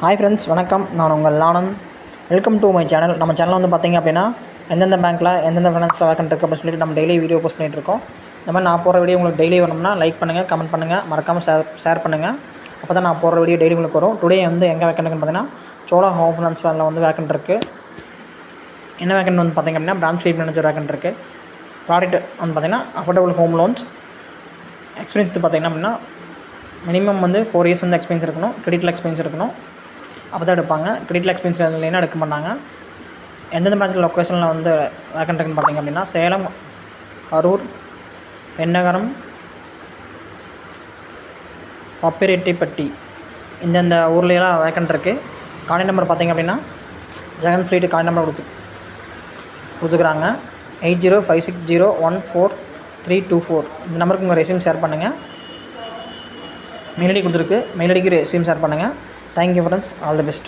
Hi friends, வணக்கம். நான் உங்கள் Anand. Welcome to my channel. நம்ம சேனல் வந்து பார்த்திங்க அப்படின்னா எந்தெந்த பேங்க்கில் எந்தெந்த ஃபைனான்ஸில் வேக்கன்ட் இருக்குது அப்படின்னு சொல்லிட்டு நம்ம டெய்லி வீடியோ போஸ்ட் பண்ணிகிட்ருக்கோம். இந்த மாதிரி நான் போகிற வீடியோ உங்களுக்கு டெய்லி வேணும்னா லைக் பண்ணுங்கள், கமெண்ட் பண்ணுங்கள், மறக்காமல் ஷேர் பண்ணுங்கள். அப்போ தான் நான் போகிற வீடியோ டெய்லி உங்களுக்கு வரும். டுடே வந்து எங்கே வேக்கன்ட் இருக்குன்னு பார்த்தீங்கன்னா சோழா ஹோம் ஃபைனான்ஸில் வந்து வேக்கன்ட் இருக்குது. என்ன வேக்கன்ட் வந்து பார்த்திங்க அப்படின்னா பிரான்ச் ஃபீல்ட் மேனேஜர் வேக்கன்ட் இருக்குது. ப்ராடக்ட் வந்து பார்த்திங்கன்னா அஃபோர்டபுள் ஹோம் லோன்ஸ். எக்ஸ்பீரியன்ஸ் பார்த்திங்கன்னா அப்படின்னா மினிமம் வந்து 4 இயர்ஸ் வந்து எக்ஸ்பீரியன்ஸ் இருக்கணும். கிரெடிட்டில் எக்ஸ்பீரியன்ஸ் இருக்கணும். அப்போ தான் எடுப்பாங்க. கிரெடிட்டில் எக்ஸ்பீரியன்ஸ் இல்லைன்னா எடுக்க மாட்டாங்க. எந்தெந்த பிரான்ச்சில் லொக்கேஷனில் வந்து வேக்கன்ட் இருக்குன்னு பார்த்திங்க அப்படின்னா சேலம், அரூர், பென்னகரம், பப்பிரெட்டிப்பட்டி இந்தந்த ஊர்லேயெல்லாம் வேக்கன்ட் இருக்குது. கான்டாக்ட் நம்பர் பார்த்திங்க அப்படின்னா ஜெகன் ஃப்ளீட்டு கான்டாக்ட் நம்பர் கொடுத்துக்குறாங்க. 8056014324. இந்த நம்பருக்கு உங்கள் ரெஸ்யூம் ஷேர் பண்ணுங்கள். மெயில் ஐடி கொடுத்துருக்கு. மெயில் ஐடிக்கு ரெஸ்யூம் ஷேர் பண்ணுங்கள். Thank you friends. All the best.